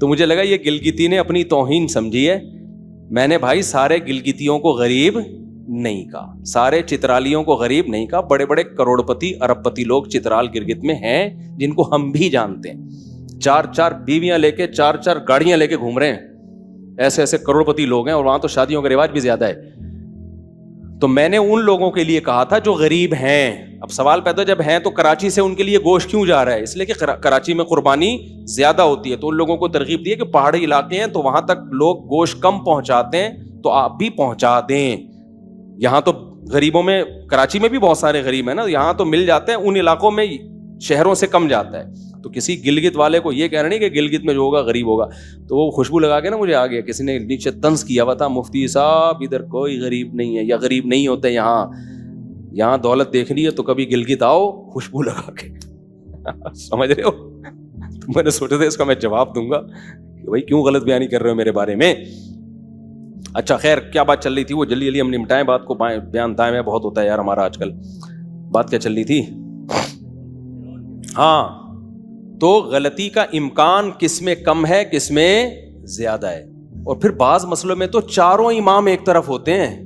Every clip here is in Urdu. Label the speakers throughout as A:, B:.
A: تو مجھے لگا یہ گلگتی نے اپنی توہین سمجھی ہے. میں نے بھائی سارے گلگتیوں کو غریب نہیں کہا, سارے چترالیوں کو غریب نہیں کہا. بڑے بڑے کروڑ پتی ارب پتی لوگ چترال گرگت میں ہیں جن کو ہم بھی جانتے ہیں. 4 بیویاں لے کے 4 گاڑیاں لے کے گھوم رہے ہیں. ایسے ایسے کروڑ پتی لوگ ہیں, اور وہاں تو شادیوں کا رواج بھی زیادہ ہے. تو میں نے ان لوگوں کے لیے کہا تھا جو غریب ہیں. اب سوال پیدا جب ہیں تو کراچی سے ان کے لیے گوشت کیوں جا رہا ہے؟ اس لیے کہ کراچی میں قربانی زیادہ ہوتی ہے. تو ان لوگوں کو ترغیب دی ہے کہ پہاڑی علاقے ہیں تو وہاں تک لوگ گوشت کم پہنچاتے ہیں, تو آپ بھی پہنچا دیں. یہاں تو غریبوں میں, کراچی میں بھی بہت سارے غریب ہیں نا, یہاں تو مل جاتے ہیں, ان علاقوں میں شہروں سے کم جاتا ہے. تو کسی گلگت والے کو یہ کہنا نہیں کہ گلگت میں جو ہوگا غریب ہوگا. تو وہ خوشبو لگا کے نا مجھے آ گیا, کسی نے نیچے طنز کیا ہوا تھا, مفتی صاحب ادھر کوئی غریب نہیں ہے یا غریب نہیں ہوتے یہاں دولت دیکھنی ہے تو کبھی گلگت آؤ خوشبو لگا کے. سمجھ رہے ہو؟ تو میں نے سوچا تھا اس کا میں جواب دوں گا کہ بھائی کیوں غلط بیانی کر رہے ہو میرے بارے میں. اچھا خیر, کیا بات چل رہی تھی وہ جلدی جلدی ہم نمٹائیں بات کو. بیان دائیں میں بہت ہوتا ہے یار ہمارا آج کل. بات کیا چل رہی تھی؟ ہاں, تو غلطی کا امکان کس میں کم ہے کس میں زیادہ ہے. اور پھر بعض مسئلوں میں تو چاروں امام ایک طرف ہوتے ہیں,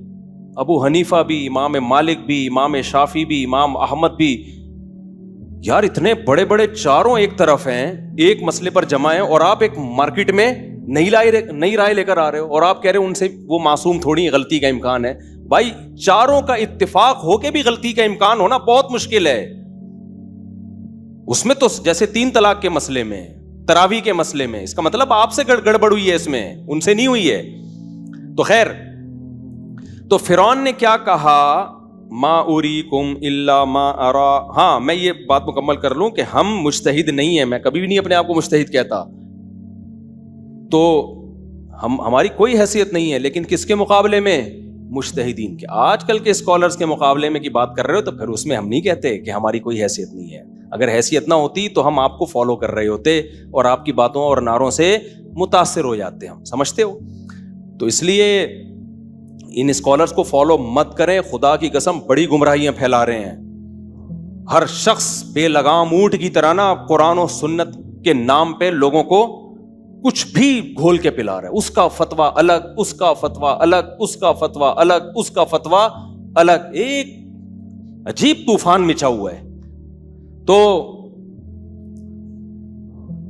A: ابو حنیفہ بھی, امام مالک بھی, امام شافعی بھی, امام احمد بھی. یار اتنے بڑے بڑے چاروں ایک طرف ہیں, ایک مسئلے پر جمع ہیں, اور آپ ایک مارکیٹ میں نئی رائے لے کر آ رہے ہو, اور آپ کہہ رہے ہو ان سے وہ معصوم تھوڑی غلطی کا امکان ہے. بھائی چاروں کا اتفاق ہو کے بھی غلطی کا امکان ہونا بہت مشکل ہے. اس میں تو جیسے 3 طلاق کے مسئلے میں, تراویح کے مسئلے میں, اس کا مطلب آپ سے گڑبڑ ہوئی ہے, اس میں ان سے نہیں ہوئی ہے. تو خیر, تو فرعون نے کیا کہا, ما اریکم الا ما ارا. ہاں میں یہ بات مکمل کر لوں کہ ہم مجتہد نہیں ہیں, میں کبھی بھی نہیں اپنے آپ کو مجتہد کہتا, تو ہماری کوئی حیثیت نہیں ہے, لیکن کس کے مقابلے میں؟ مجتہدین کے. آج کل کے اسکالرز کے مقابلے میں کی بات کر رہے ہو تو پھر اس میں ہم نہیں کہتے کہ ہماری کوئی حیثیت نہیں ہے. اگر حیثیت نہ ہوتی تو ہم آپ کو فالو کر رہے ہوتے اور آپ کی باتوں اور نعروں سے متاثر ہو جاتے, ہم سمجھتے ہو. تو اس لیے ان اسکالرز کو فالو مت کریں, خدا کی قسم بڑی گمراہیاں پھیلا رہے ہیں. ہر شخص بے لگام اونٹ کی طرح نا قرآن و سنت کے نام پہ لوگوں کو کچھ بھی گھول کے پلا رہا ہے. اس کا فتویٰ الگ, اس کا فتویٰ الگ, اس کا فتویٰ الگ, اس کا فتویٰ الگ, ایک عجیب طوفان مچا ہوا ہے. تو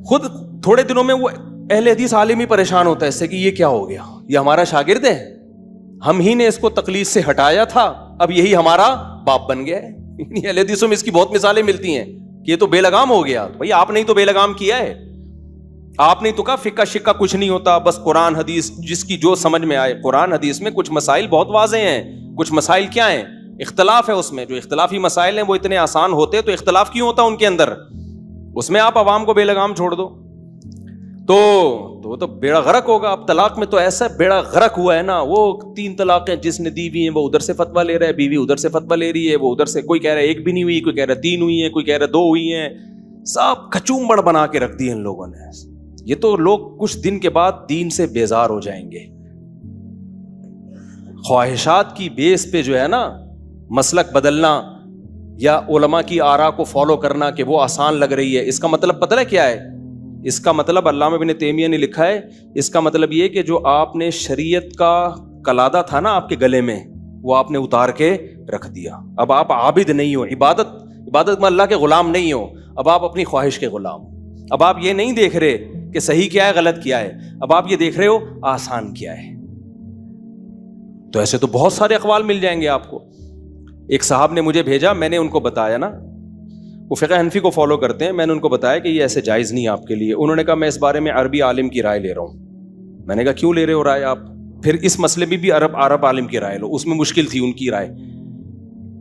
A: خود تھوڑے دنوں میں وہ اہل حدیث عالم ہی پریشان ہوتا ہے اس سے کہ یہ کیا ہو گیا, یہ ہمارا شاگرد ہے, ہم ہی نے اس کو تقلید سے ہٹایا تھا, اب یہی ہمارا باپ بن گیا ہے. اہل حدیثوں میں اس کی بہت مثالیں ملتی ہیں کہ یہ تو بے لگام ہو گیا. بھائی آپ نے تو بے لگام کیا ہے, آپ نے تو کہا فقہ شکہ کچھ نہیں ہوتا, بس قرآن حدیث جس کی جو سمجھ میں آئے. قرآن حدیث میں کچھ مسائل بہت واضح ہیں, کچھ مسائل کیا ہیں, اختلاف ہے اس میں. جو اختلافی مسائل ہیں وہ اتنے آسان ہوتے تو اختلاف کیوں ہوتا ان کے اندر؟ اس میں آپ عوام کو بے لگام چھوڑ دو تو بیڑا غرق ہوگا. اب طلاق میں تو ایسا بیڑا غرق ہوا ہے نا, وہ 3 طلاقیں جس نے دی ہوئی ہیں وہ ادھر سے فتویٰ لے رہا ہے, بیوی ادھر سے فتویٰ لے رہی ہے, وہ ادھر سے, کوئی کہہ رہا ہے 1 بھی نہیں ہوئی, کوئی کہہ رہا ہے 3 ہوئی ہیں, کوئی کہہ رہا ہے 2 ہوئی ہیں. سب کچومبڑ بنا کے رکھ دی ان لوگوں نے. یہ تو لوگ کچھ دن کے بعد دین سے بیزار ہو جائیں گے. خواہشات کی بیس پہ جو ہے نا مسلک بدلنا یا علماء کی آراء کو فالو کرنا کہ وہ آسان لگ رہی ہے, اس کا مطلب پتہ ہے کیا ہے؟ اس کا مطلب علامہ ابن تیمیہ نے لکھا ہے, اس کا مطلب یہ کہ جو آپ نے شریعت کا قلادہ تھا نا آپ کے گلے میں, وہ آپ نے اتار کے رکھ دیا. اب آپ عابد نہیں ہو, عبادت میں اللہ کے غلام نہیں ہو, اب آپ اپنی خواہش کے غلام ہو. اب آپ یہ نہیں دیکھ رہے کہ صحیح کیا ہے غلط کیا ہے, اب آپ یہ دیکھ رہے ہو آسان کیا ہے. تو ایسے تو بہت سارے اقوال مل جائیں گے آپ کو. ایک صاحب نے مجھے بھیجا, میں نے ان کو بتایا نا, وہ فقہ حنفی کو فالو کرتے ہیں, میں نے ان کو بتایا کہ یہ ایسے جائز نہیں آپ کے لیے. انہوں نے کہا میں اس بارے میں عربی عالم کی رائے لے رہا ہوں. میں نے کہا کیوں لے رہے ہو رائے آپ؟ پھر اس مسئلے میں بھی عرب عالم کی رائے لو. اس میں مشکل تھی ان کی رائے.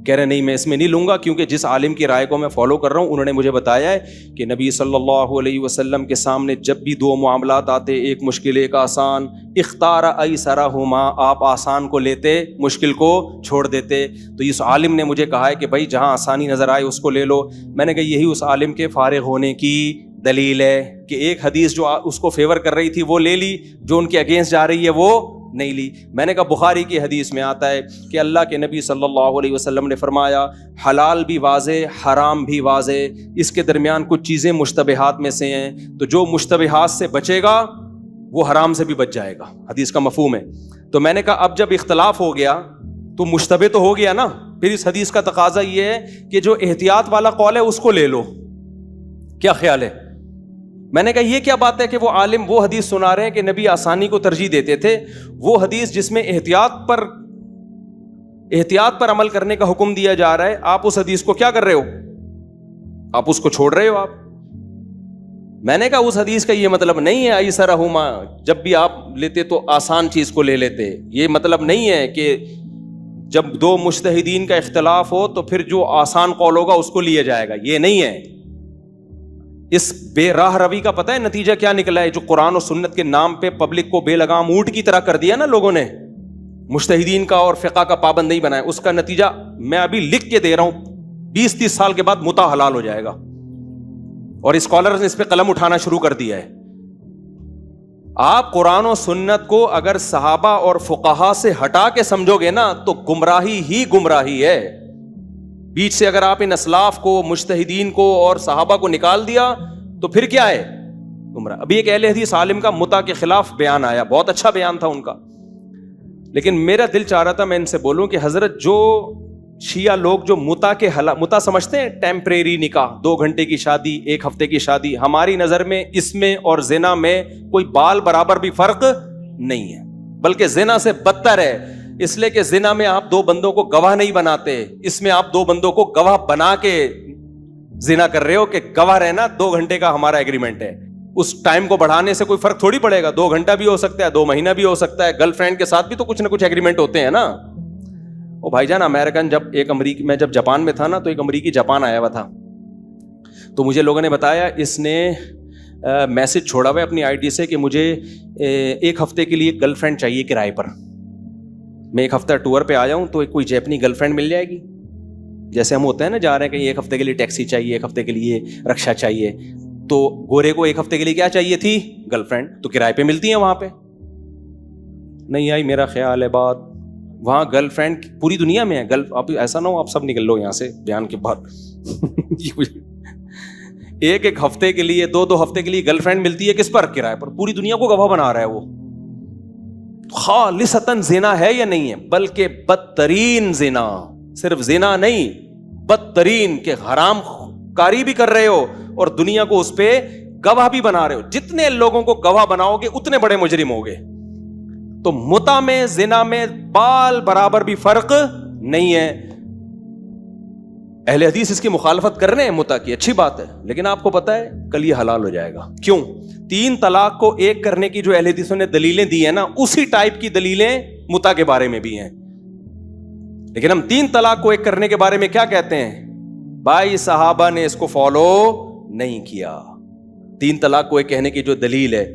A: کہہ رہے نہیں میں اس میں نہیں لوں گا, کیونکہ جس عالم کی رائے کو میں فالو کر رہا ہوں انہوں نے مجھے بتایا ہے کہ نبی صلی اللہ علیہ وسلم کے سامنے جب بھی 2 معاملات آتے, ایک مشکل ایک آسان, اختار ایسرہما, آپ آسان کو لیتے مشکل کو چھوڑ دیتے. تو اس عالم نے مجھے کہا ہے کہ بھائی جہاں آسانی نظر آئے اس کو لے لو. میں نے کہا یہی اس عالم کے فارغ ہونے کی دلیل ہے کہ ایک حدیث جو اس کو فیور کر رہی تھی وہ لے لی, جو ان کے اگینسٹ جا رہی ہے وہ نہیں لی. میں نے کہا بخاری کی حدیث میں آتا ہے کہ اللہ کے نبی صلی اللہ علیہ وسلم نے فرمایا حلال بھی واضح حرام بھی واضح, اس کے درمیان کچھ چیزیں مشتبہات میں سے ہیں, تو جو مشتبہات سے بچے گا وہ حرام سے بھی بچ جائے گا. حدیث کا مفہوم ہے. تو میں نے کہا اب جب اختلاف ہو گیا تو مشتبہ تو ہو گیا نا, پھر اس حدیث کا تقاضا یہ ہے کہ جو احتیاط والا قول ہے اس کو لے لو. کیا خیال ہے؟ میں نے کہا یہ کیا بات ہے کہ وہ عالم وہ حدیث سنا رہے ہیں کہ نبی آسانی کو ترجیح دیتے تھے, وہ حدیث جس میں احتیاط پر عمل کرنے کا حکم دیا جا رہا ہے, آپ اس حدیث کو کیا کر رہے ہو, آپ اس کو چھوڑ رہے ہو آپ. میں نے کہا اس حدیث کا یہ مطلب نہیں ہے ایسرہما, جب بھی آپ لیتے تو آسان چیز کو لے لیتے, یہ مطلب نہیں ہے کہ جب دو مجتہدین کا اختلاف ہو تو پھر جو آسان قول ہوگا اس کو لیا جائے گا, یہ نہیں ہے. اس بے راہ روی کا پتہ ہے نتیجہ کیا نکلا ہے؟ جو قرآن و سنت کے نام پہ پبلک کو بے لگام اونٹ کی طرح کر دیا نا لوگوں نے, مجتہدین کا اور فقہ کا پابند نہیں بنایا, اس کا نتیجہ میں ابھی لکھ کے دے رہا ہوں, 20-30 سال کے بعد متا حلال ہو جائے گا. اور اسکالرز نے اس پہ قلم اٹھانا شروع کر دیا ہے. آپ قرآن و سنت کو اگر صحابہ اور فقہا سے ہٹا کے سمجھو گے نا تو گمراہی ہی گمراہی ہے. بیچ سے اگر آپ ان اسلاف کو, مجتہدین کو اور صحابہ کو نکال دیا تو پھر کیا ہے؟ گمراہ. ابھی ایک اہل حدیث عالم کا متا کے خلاف بیان آیا, بہت اچھا بیان تھا ان کا, لیکن میرا دل چاہ رہا تھا میں ان سے بولوں کہ حضرت جو شیعہ لوگ جو متا سمجھتے ہیں, ٹیمپریری نکاح, 2 گھنٹے کی شادی, 1 ہفتے کی شادی, ہماری نظر میں اس میں اور زنا میں کوئی بال برابر بھی فرق نہیں ہے, بلکہ زنا سے بدتر ہے. اس لیے کہ زنا میں آپ 2 بندوں کو گواہ نہیں بناتے, اس میں آپ 2 بندوں کو گواہ بنا کے زنا کر رہے ہو کہ گواہ رہنا 2 گھنٹے کا ہمارا ایگریمنٹ ہے. اس ٹائم کو بڑھانے سے کوئی فرق تھوڑی پڑے گا, 2 گھنٹہ بھی ہو سکتا ہے, 2 مہینہ بھی ہو سکتا ہے. گرل فرینڈ کے ساتھ بھی تو کچھ نہ کچھ ایگریمنٹ ہوتے ہیں نا. او بھائی جان, امریکن جب ایک امریکی, میں جب جاپان میں تھا نا تو ایک امریکی جاپان آیا ہوا تھا, تو مجھے لوگوں نے بتایا اس نے میسج چھوڑا ہوا ہے اپنی آئی ڈی سے کہ مجھے 1 ہفتے کے لیے گرل فرینڈ چاہیے کرائے پر, میں 1 ہفتہ ٹور پہ آیا ہوں تو کوئی جیپنی گرل فرینڈ مل جائے گی. جیسے ہم ہوتے ہیں نا, جا رہے ہیں کہ 1 ہفتے کے لیے ٹیکسی چاہیے, 1 ہفتے کے لیے رکشا چاہیے, تو گورے کو 1 ہفتے کے لیے کیا چاہیے تھی؟ Girl friend. تو کرائے پہ ملتی ہیں وہاں پہ. نہیں آئی میرا خیال ہے بات, وہاں گرل فرینڈ پوری دنیا میں ہے. آپ ایسا نہ ہو آپ سب نکل لو یہاں سے بیان کے بعد. 1 ہفتے کے لیے, 2 ہفتے کے لیے گرل فرینڈ ملتی ہے, کس پر؟ کرائے پر. پوری دنیا کو گواہ بنا رہا ہے وہ. خالصتاً زنا ہے یا نہیں ہے؟ بلکہ بدترین زنا, صرف زنا نہیں, بدترین, کہ حرام کاری بھی کر رہے ہو اور دنیا کو اس پہ گواہ بھی بنا رہے ہو. جتنے لوگوں کو گواہ بناؤ گے اتنے بڑے مجرم ہوگے. تو متا میں, زنا میں بال برابر بھی فرق نہیں ہے. اہل حدیث اس کی مخالفت کر رہے ہیں متا کی, اچھی بات ہے, لیکن آپ کو پتا ہے کل یہ حلال ہو جائے گا. کیوں؟ 3 طلاق کو 1 کرنے کی جو اہل حدیثوں نے دلیلیں دی ہیں نا, اسی ٹائپ کی دلیلیں متا کے بارے میں بھی ہیں. لیکن ہم 3 طلاق کو 1 کرنے کے بارے میں کیا کہتے ہیں؟ بھائی صحابہ نے اس کو فالو نہیں کیا. 3 طلاق کو 1 کہنے کی جو دلیل ہے,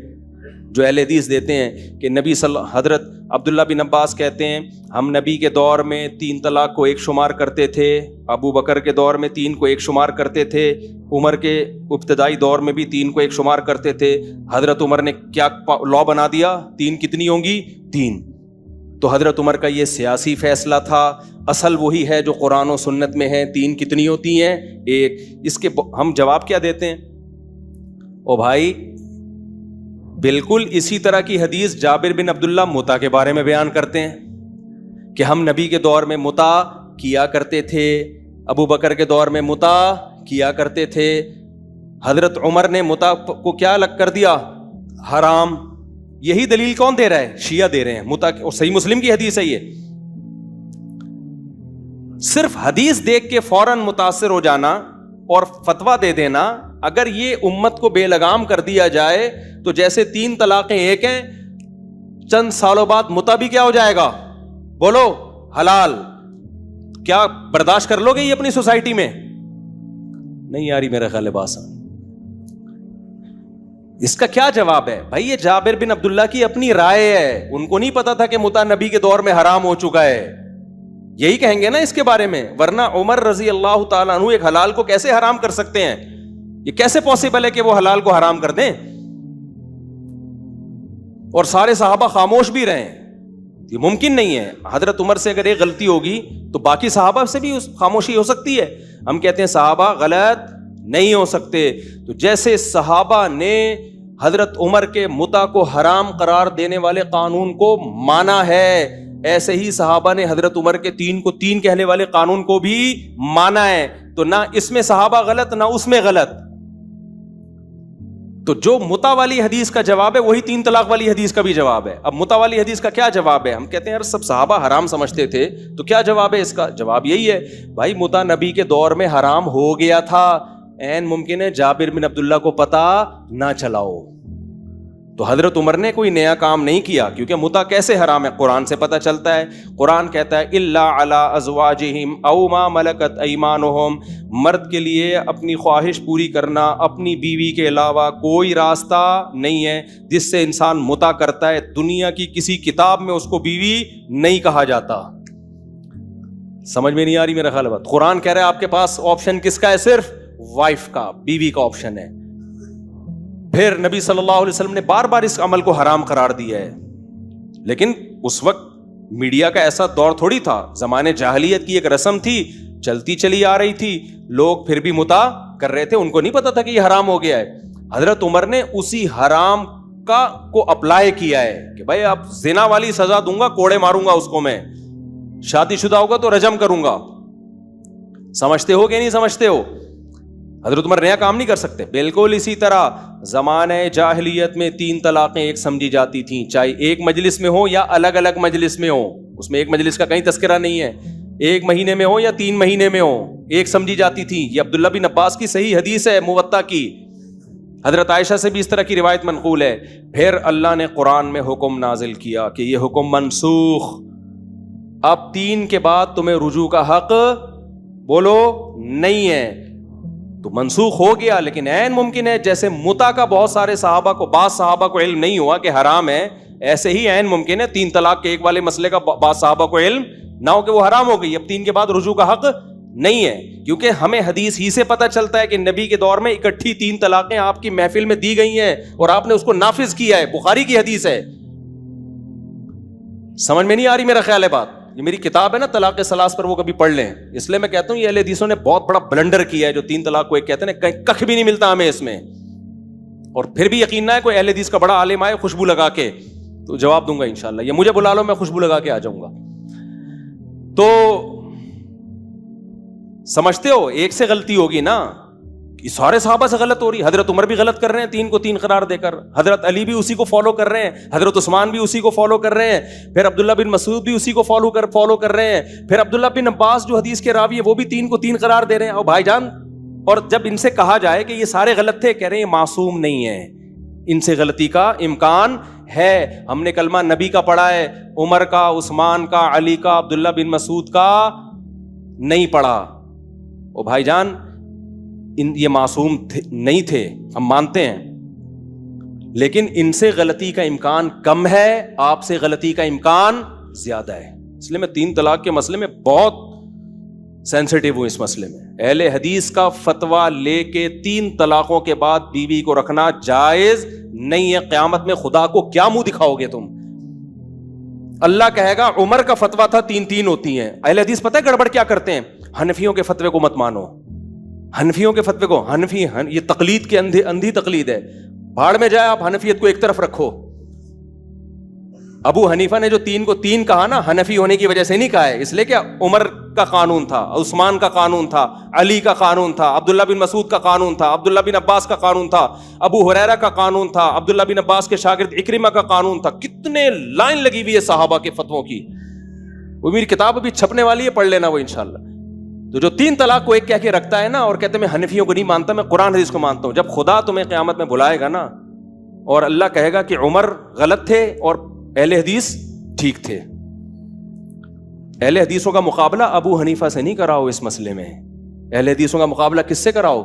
A: جو اہل حدیث دیتے ہیں کہ نبی حضرت عبداللہ بن عباس کہتے ہیں ہم نبی کے دور میں 3 طلاق کو 1 شمار کرتے تھے, ابو بکر کے دور میں 3 کو 1 شمار کرتے تھے, عمر کے ابتدائی دور میں بھی 3 کو 1 شمار کرتے تھے. حضرت عمر نے کیا لا بنا دیا؟ 3 کتنی ہوں گی؟ 3. تو حضرت عمر کا یہ سیاسی فیصلہ تھا, اصل وہی ہے جو قرآن و سنت میں ہے. 3 کتنی ہوتی ہیں؟ 1. اس کے ہم جواب کیا دیتے ہیں؟ او بھائی بالکل اسی طرح کی حدیث جابر بن عبداللہ متا کے بارے میں بیان کرتے ہیں کہ ہم نبی کے دور میں متا کیا کرتے تھے, ابو بکر کے دور میں متا کیا کرتے تھے, حضرت عمر نے متا کو کیا الگ کر دیا؟ حرام. یہی دلیل کون دے رہا ہے؟ شیعہ دے رہے ہیں متا, اور صحیح مسلم کی حدیث ہے یہ. صرف حدیث دیکھ کے فوراً متاثر ہو جانا اور فتویٰ دے دینا, اگر یہ امت کو بے لگام کر دیا جائے تو جیسے 3 طلاقیں 1 ہیں, چند سالوں بعد متا بھی کیا ہو جائے گا؟ بولو, حلال. کیا برداشت کر لو گے یہ اپنی سوسائٹی میں؟ نہیں یاری میرا خیال ہے باسا. اس کا کیا جواب ہے؟ بھائی یہ جابر بن عبداللہ کی اپنی رائے ہے, ان کو نہیں پتا تھا کہ متا نبی کے دور میں حرام ہو چکا ہے. یہی کہیں گے نا اس کے بارے میں, ورنہ عمر رضی اللہ تعالیٰ عنہ ایک حلال کو کیسے حرام کر سکتے ہیں؟ یہ کیسے پاسبل ہے کہ وہ حلال کو حرام کر دیں؟ اور سارے صحابہ خاموش بھی رہے. یہ ممکن نہیں ہے. حضرت عمر سے اگر ایک غلطی ہوگی تو باقی صحابہ سے بھی خاموشی ہو سکتی ہے. ہم کہتے ہیں صحابہ غلط نہیں ہو سکتے. تو جیسے صحابہ نے حضرت عمر کے متع کو حرام قرار دینے والے قانون کو مانا ہے, ایسے ہی صحابہ نے حضرت عمر کے 3 کو 3 کہنے والے قانون کو بھی مانا ہے. تو نہ اس میں صحابہ غلط نہ اس میں غلط. تو جو متع والی حدیث کا جواب ہے وہی 3 طلاق والی حدیث کا بھی جواب ہے. اب متع والی حدیث کا کیا جواب ہے؟ ہم کہتے ہیں یار سب صحابہ حرام سمجھتے تھے, تو کیا جواب ہے اس کا؟ جواب یہی ہے بھائی متع نبی کے دور میں حرام ہو گیا تھا, عین ممکن ہے جابر بن عبداللہ کو پتہ نہ چلاؤ. تو حضرت عمر نے کوئی نیا کام نہیں کیا, کیونکہ متع کیسے حرام ہے قرآن سے پتہ چلتا ہے. قرآن کہتا ہے الا علی ازواجہم او ما ملکت ایمانہم, مرد کے لیے اپنی خواہش پوری کرنا اپنی بیوی کے علاوہ کوئی راستہ نہیں ہے جس سے انسان متع کرتا ہے. دنیا کی کسی کتاب میں اس کو بیوی نہیں کہا جاتا. سمجھ میں نہیں آ رہی میرا خیال بات؟ قرآن کہہ رہا ہے آپ کے پاس آپشن کس کا ہے؟ صرف وائف کا, بیوی کا آپشن ہے. پھر نبی صلی اللہ علیہ وسلم نے بار بار اس عمل کو حرام قرار دیا ہے, لیکن اس وقت میڈیا کا ایسا دور تھوڑی تھا. زمانے جاہلیت کی ایک رسم تھی, چلتی چلی آ رہی تھی, لوگ پھر بھی متع کر رہے تھے, ان کو نہیں پتا تھا کہ یہ حرام ہو گیا ہے. حضرت عمر نے اسی حرام کو اپلائی کیا ہے کہ بھائی اب زنا والی سزا دوں گا, کوڑے ماروں گا اس کو, میں شادی شدہ ہوگا تو رجم کروں گا. سمجھتے ہو کہ نہیں سمجھتے ہو؟ حضرت عمر نیا کام نہیں کر سکتے. بالکل اسی طرح زمانہ جاہلیت میں 3 طلاقیں ایک سمجھی جاتی تھیں, چاہے ایک مجلس میں ہو یا الگ الگ مجلس میں ہو. اس میں ایک مجلس کا کہیں تذکرہ نہیں ہے, 1 مہینے میں ہو یا 3 مہینے میں ہو, ایک سمجھی جاتی تھی. یہ عبداللہ بن عباس کی صحیح حدیث ہے موطا کی, حضرت عائشہ سے بھی اس طرح کی روایت منقول ہے. پھر اللہ نے قرآن میں حکم نازل کیا کہ یہ حکم منسوخ, اب 3 کے بعد تمہیں رجوع کا حق بولو نہیں ہے. تو منسوخ ہو گیا, لیکن عین ممکن ہے جیسے متع کا بہت سارے صحابہ کو, بعض صحابہ کو علم نہیں ہوا کہ حرام ہے, ایسے ہی عین ممکن ہے 3 طلاق کے ایک والے مسئلے کا بعض صحابہ کو علم نہ ہو کہ وہ حرام ہو گئی, اب 3 کے بعد رجوع کا حق نہیں ہے. کیونکہ ہمیں حدیث ہی سے پتہ چلتا ہے کہ نبی کے دور میں اکٹھی 3 طلاقیں آپ کی محفل میں دی گئی ہیں اور آپ نے اس کو نافذ کیا ہے. بخاری کی حدیث ہے. سمجھ میں نہیں آ رہی میرا خیال ہے بات؟ یہ میری کتاب ہے نا طلاق ثلاث پر, وہ کبھی پڑھ لیں. اس لیے میں کہتا ہوں یہ اہل حدیثوں نے بہت بڑا بلنڈر کیا ہے جو 3 طلاق کو ایک کہتے ہیں, کہیں کخ بھی نہیں ملتا ہمیں اس میں. اور پھر بھی یقین نہ ہے کوئی اہل حدیث کا بڑا عالم آئے خوشبو لگا کے, تو جواب دوں گا انشاءاللہ, یا مجھے بلا لو میں خوشبو لگا کے آ جاؤں گا. تو سمجھتے ہو ایک سے غلطی ہوگی نا, سارے صحابہ سے غلط ہو رہی. حضرت عمر بھی غلط کر رہے ہیں 3 کو 3 قرار دے کر, حضرت علی بھی اسی کو فالو کر رہے ہیں, حضرت عثمان بھی اسی کو فالو کر رہے ہیں, پھر عبداللہ بن مسعود بھی اسی کو فالو کر رہے ہیں, پھر عبداللہ بن عباس جو حدیث کے راوی ہے وہ بھی 3 کو 3 قرار دے رہے ہیں. اور بھائی جان, اور جب ان سے کہا جائے کہ یہ سارے غلط تھے, کہہ رہے ہیں معصوم نہیں ہے, ان سے غلطی کا امکان ہے. ہم نے کلمہ نبی کا پڑھا ہے, عمر کا, عثمان کا, علی کا, عبداللہ بن مسعود کا نہیں پڑھا. او بھائی جان, یہ معصوم نہیں تھے ہم مانتے ہیں, لیکن ان سے غلطی کا امکان کم ہے, آپ سے غلطی کا امکان زیادہ ہے. اس لیے میں 3 طلاق کے مسئلے میں بہت سینسیٹیو ہوں. اس مسئلے میں اہل حدیث کا فتویٰ لے کے 3 طلاقوں کے بعد بیوی کو رکھنا جائز نہیں ہے. قیامت میں خدا کو کیا منہ دکھاؤ گے تم؟ اللہ کہے گا عمر کا فتویٰ تھا 3 ہوتی ہیں. اہل حدیث پتہ ہے گڑبڑ کیا کرتے ہیں؟ حنفیوں کے فتوے کو مت مانو, حنفیوں کے فتوے کو, یہ تقلید کے اندھی تقلید ہے. بھاڑ میں جائے, آپ حنفیت کو ایک طرف رکھو. ابو حنیفہ نے جو 3 کو 3 کہا نا, حنفی ہونے کی وجہ سے نہیں کہا ہے, اس لیے کہ عمر کا قانون تھا, عثمان کا قانون تھا, علی کا قانون تھا, عبداللہ بن مسعود کا قانون تھا, عبداللہ بن عباس کا قانون تھا, ابو ہریرہ کا قانون تھا, عبداللہ بن عباس کے شاگرد اکرمہ کا قانون تھا. کتنے لائن لگی ہوئی ہے صحابہ کے فتووں کی. وہ میری کتاب ابھی چھپنے والی ہے, پڑھ لینا وہ انشاءاللہ. تو جو 3 طلاق کو ایک کہہ کے رکھتا ہے نا اور کہتے ہیں میں حنفیوں کو نہیں مانتا, میں قرآن حدیث کو مانتا ہوں, جب خدا تمہیں قیامت میں بلائے گا نا اور اللہ کہے گا کہ عمر غلط تھے اور اہل حدیث ٹھیک تھے, اہل حدیثوں کا مقابلہ ابو حنیفہ سے نہیں کراؤ اس مسئلے میں. اہل حدیثوں کا مقابلہ کس سے کراؤ؟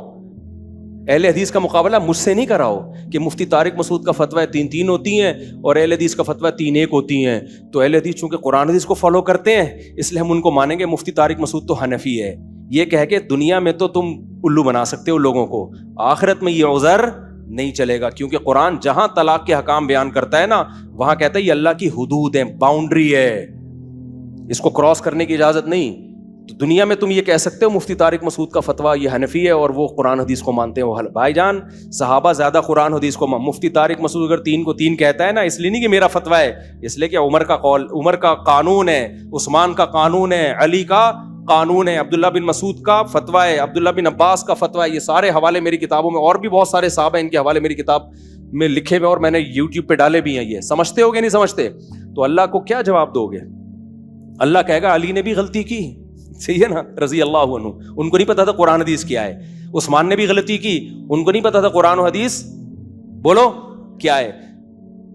A: اہل حدیث کا مقابلہ مجھ سے نہیں کراؤ کہ مفتی طارق مسعود کا فتویٰ 3 ہوتی ہیں اور اہل حدیث کا فتویٰ 3 ہوتی ہیں. تو اہل حدیث چونکہ قرآن حدیث کو فالو کرتے ہیں اس لیے ہم ان کو مانیں گے. مفتی طارق مسعود تو حنفی ہے. یہ کہہ کے دنیا میں تو تم الو بنا سکتے ہو لوگوں کو, آخرت میں یہ عذر نہیں چلے گا, کیونکہ قرآن جہاں طلاق کے حکام بیان کرتا ہے نا, وہاں کہتا ہے یہ اللہ کی حدود ہیں, باؤنڈری ہے, اس کو کراس کرنے کی اجازت نہیں. تو دنیا میں تم یہ کہہ سکتے ہو مفتی طارق مسعود کا فتویٰ یہ حنفی ہے اور وہ قرآن حدیث کو مانتے ہیں. وہ بھائی جان صحابہ زیادہ قرآن حدیث کو مفتی طارق مسعود اگر 3 کو 3 کہتا ہے نا, اس لیے نہیں کہ میرا فتویٰ ہے, اس لیے کہ عمر کا قول, عمر کا قانون ہے, عثمان کا قانون ہے, علی کا قانون ہے, عبداللہ بن مسعود کا فتویٰ ہے, عبداللہ بن عباس کا فتویٰ ہے. یہ سارے حوالے میری کتابوں میں, اور بھی بہت سارے صحابہ ہیں ان کے حوالے میری کتاب میں لکھے ہوئے اور میں نے یوٹیوب پہ ڈالے بھی ہیں. یہ سمجھتے ہو گے نہیں سمجھتے؟ تو اللہ کو کیا جواب دو گے؟ اللہ کہے گا علی نے بھی غلطی کی, صحیح ہے نا, رضی اللہ عنہ, ان کو نہیں پتا تھا قرآن حدیث کیا ہے. عثمان نے بھی غلطی کی, ان کو نہیں پتا تھا قرآن و حدیث بولو کیا ہے.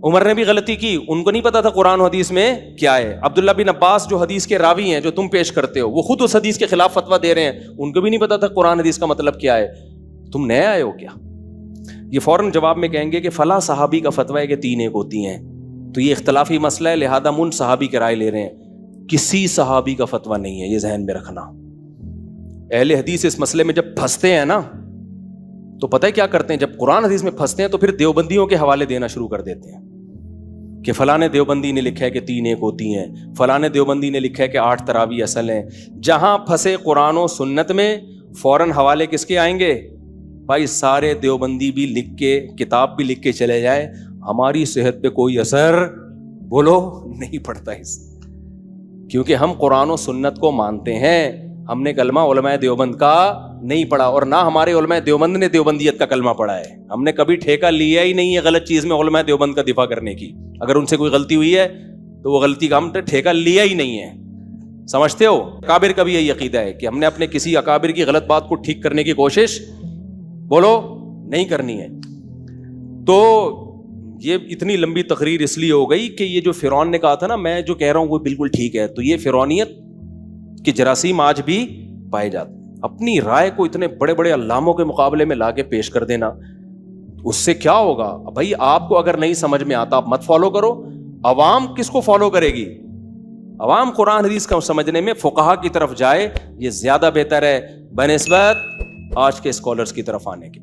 A: عمر نے بھی غلطی کی, ان کو نہیں پتا تھا قرآن و حدیث میں کیا ہے. عبداللہ بن عباس جو حدیث کے راوی ہیں جو تم پیش کرتے ہو, وہ خود اس حدیث کے خلاف فتویٰ دے رہے ہیں, ان کو بھی نہیں پتا تھا قرآن حدیث کا مطلب کیا ہے. تم نئے آئے ہو کیا؟ یہ فوراً جواب میں کہیں گے کہ فلاں صحابی کا فتویٰ ہے کہ 3 ایک ہوتی ہیں, تو یہ اختلافی مسئلہ ہے, لہذا من صحابی کی رائے لے رہے ہیں. کسی صحابی کا فتویٰ نہیں ہے, یہ ذہن میں رکھنا. اہل حدیث اس مسئلے میں جب پھنستے ہیں نا تو پتہ ہے کیا کرتے ہیں, جب قرآن حدیث میں پھنستے ہیں تو پھر دیوبندیوں کے حوالے دینا شروع کر دیتے ہیں کہ فلاں دیوبندی نے لکھا ہے کہ 3 ایک ہوتی ہیں, فلاں دیوبندی نے لکھا ہے کہ 8 تراویح اصل ہیں. جہاں پھنسے قرآن و سنت میں فوراً حوالے کس کے آئیں گے؟ بھائی سارے دیوبندی بھی لکھ کے, کتاب بھی لکھ کے چلے جائے, ہماری صحت پہ کوئی اثر بولو نہیں پڑتا اس, کیونکہ ہم قرآن و سنت کو مانتے ہیں. ہم نے کلمہ علماء دیوبند کا نہیں پڑھا, اور نہ ہمارے علماء دیوبند نے دیوبندیت کا کلمہ پڑھا ہے. ہم نے کبھی ٹھیکہ لیا ہی نہیں ہے غلط چیز میں علماء دیوبند کا دفاع کرنے کی. اگر ان سے کوئی غلطی ہوئی ہے تو وہ غلطی کا ہم نے ٹھیکہ لیا ہی نہیں ہے. سمجھتے ہو؟ اکابر کا بھی یہی عقیدہ ہے کہ ہم نے اپنے کسی اکابر کی غلط بات کو ٹھیک کرنے کی کوشش بولو نہیں کرنی ہے. تو یہ اتنی لمبی تقریر اس لیے ہو گئی کہ یہ جو فرعون نے کہا تھا نا, میں جو کہہ رہا ہوں وہ بالکل ٹھیک ہے, تو یہ فرعونیت کے جراثیم آج بھی پائے جاتے ہیں. اپنی رائے کو اتنے بڑے بڑے علاموں کے مقابلے میں لا کے پیش کر دینا, اس سے کیا ہوگا بھائی؟ آپ کو اگر نہیں سمجھ میں آتا آپ مت فالو کرو. عوام کس کو فالو کرے گی؟ عوام قرآن حدیث کا سمجھنے میں فقہا کی طرف جائے, یہ زیادہ بہتر ہے بنسبت آج کے اسکالرز کی طرف آنے کے.